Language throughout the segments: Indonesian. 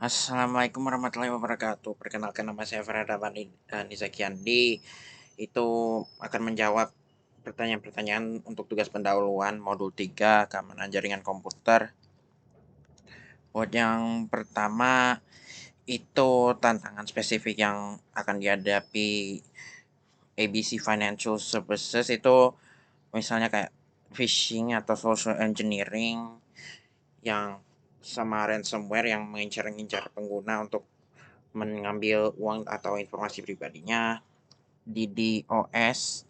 Assalamualaikum warahmatullahi wabarakatuh. Perkenalkan nama saya Nizakiandi. Itu akan menjawab pertanyaan-pertanyaan untuk tugas pendahuluan modul 3 keamanan jaringan komputer. Buat yang pertama itu tantangan spesifik yang akan dihadapi ABC Financial Services itu misalnya kayak phishing atau social engineering yang sama ransomware yang mengincar-incar pengguna untuk mengambil uang atau informasi pribadinya, DDoS,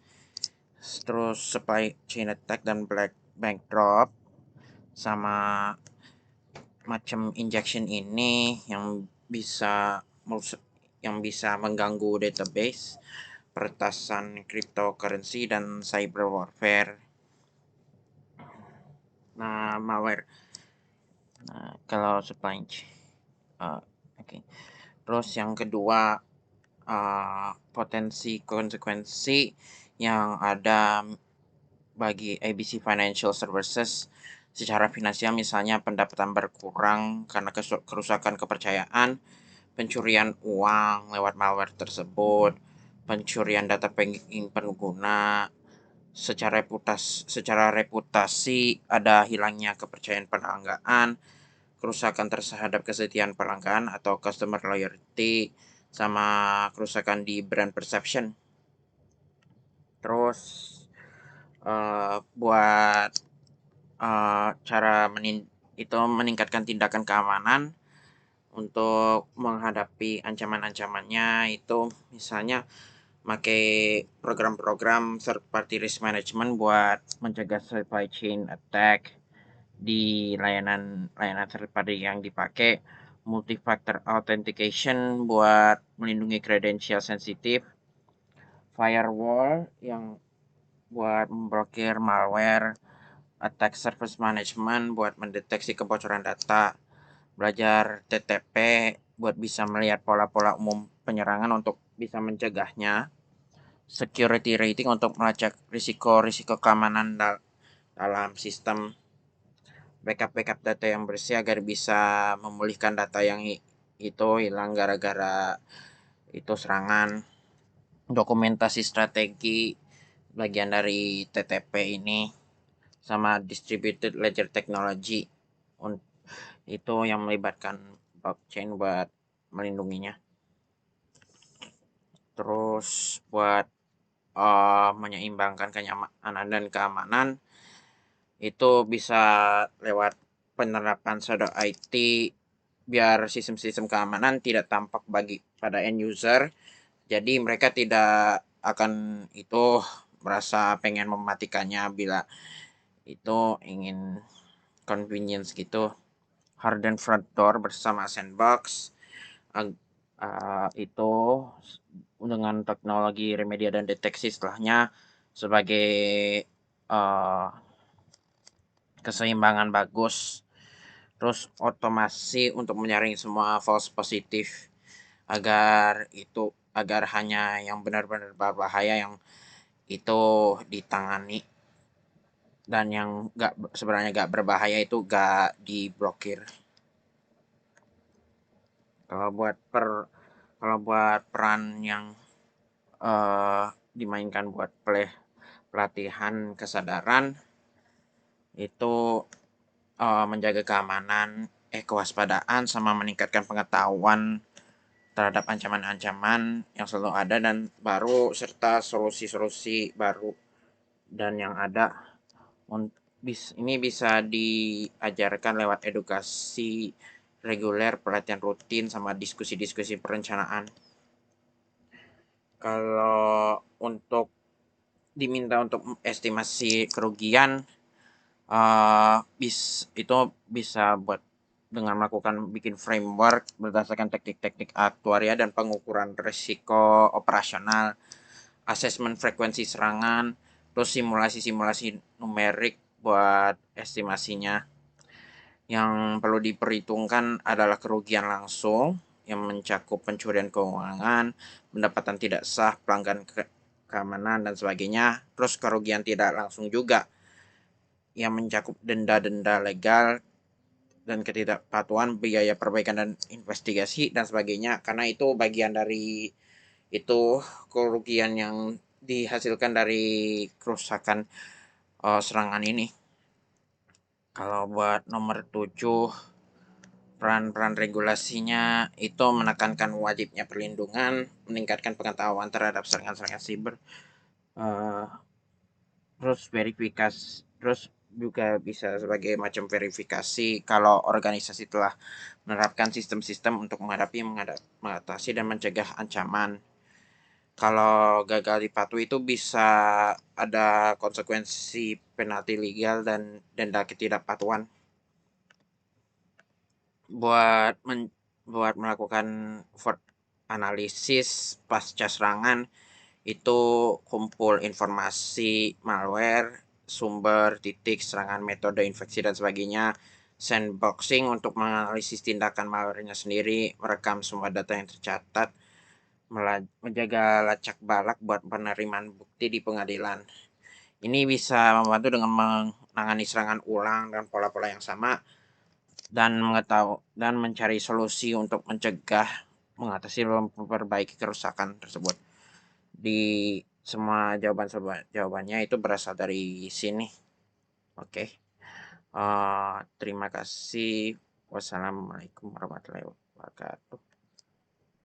terus supply chain attack dan black backdrop, sama macam injection ini yang bisa mengganggu database, peretasan cryptocurrency dan cyber warfare. Nah, malware. Nah, kalau supply chain. Oke. Terus yang kedua, potensi konsekuensi yang ada bagi ABC Financial Services secara finansial, misalnya pendapatan berkurang karena kerusakan kepercayaan, pencurian uang lewat malware tersebut, pencurian data pengguna, secara reputasi ada hilangnya kepercayaan pelanggan, kerusakan terhadap kesetiaan pelanggan atau customer loyalty, sama kerusakan di brand perception. Terus buat cara itu meningkatkan tindakan keamanan untuk menghadapi ancaman-ancamannya, itu misalnya pakai program-program third party risk management buat mencegah supply chain attack di layanan third party yang dipakai, multi-factor authentication buat melindungi kredensial sensitif, firewall yang buat memblokir malware, attack surface management buat mendeteksi kebocoran data, belajar TTP buat bisa melihat pola-pola umum penyerangan untuk bisa mencegahnya, security rating untuk melacak risiko-risiko keamanan dalam sistem, backup data yang bersih agar bisa memulihkan data yang itu hilang gara-gara itu serangan, dokumentasi strategi bagian dari TTP ini, sama distributed ledger technology itu yang melibatkan blockchain buat melindunginya. Terus buat menyeimbangkan kenyamanan dan keamanan itu bisa lewat penerapan shadow IT biar sistem-sistem keamanan tidak tampak pada end user. Jadi mereka tidak akan itu merasa pengen mematikannya bila itu ingin convenience gitu. Harden front door bersama sandbox itu dengan teknologi remedia dan deteksi setelahnya sebagai uh, keseimbangan bagus. Terus otomasi untuk menyaring semua false positif agar hanya yang benar-benar berbahaya yang itu ditangani, dan yang sebenarnya nggak berbahaya itu nggak diblokir. Kalau buat peran yang dimainkan buat pelatihan kesadaran itu menjaga keamanan, kewaspadaan, sama meningkatkan pengetahuan terhadap ancaman-ancaman yang selalu ada dan baru, serta solusi-solusi baru dan yang ada. Ini bisa diajarkan lewat edukasi reguler, pelatihan rutin, sama diskusi-diskusi perencanaan. Kalau untuk diminta untuk estimasi kerugian, itu bisa buat dengan melakukan bikin framework berdasarkan teknik-teknik aktuaria dan pengukuran risiko operasional, asesmen frekuensi serangan, terus simulasi-simulasi numerik buat estimasinya. Yang perlu diperhitungkan adalah kerugian langsung yang mencakup pencurian keuangan, pendapatan tidak sah, pelanggan keamanan dan sebagainya. Terus kerugian tidak langsung juga yang mencakup denda-denda legal, dan ketidakpatuhan, biaya perbaikan dan investigasi dan sebagainya, karena itu bagian dari itu kerugian yang dihasilkan dari kerusakan serangan ini. Kalau buat nomor 7, peran-peran regulasinya itu menekankan wajibnya perlindungan, meningkatkan pengetahuan terhadap serangan-serangan siber, eh, terus verifikasi, terus juga bisa sebagai macam verifikasi kalau organisasi telah menerapkan sistem-sistem untuk mengatasi dan mencegah ancaman. Kalau gagal dipatuhi itu bisa ada konsekuensi penalti legal dan denda ketidakpatuhan. Buat buat melakukan analisis pasca serangan itu kumpul informasi malware, sumber, titik serangan, metode infeksi dan sebagainya. Sandboxing untuk menganalisis tindakan malwarenya sendiri, merekam semua data yang tercatat, menjaga lacak balak buat penerimaan bukti di pengadilan. Ini bisa membantu dengan menangani serangan ulang dan pola-pola yang sama, dan mengetahui dan mencari solusi untuk mencegah, mengatasi, dan memperbaiki kerusakan tersebut. Di semua jawabannya itu berasal dari sini. Oke. Terima kasih. Wassalamualaikum warahmatullahi wabarakatuh.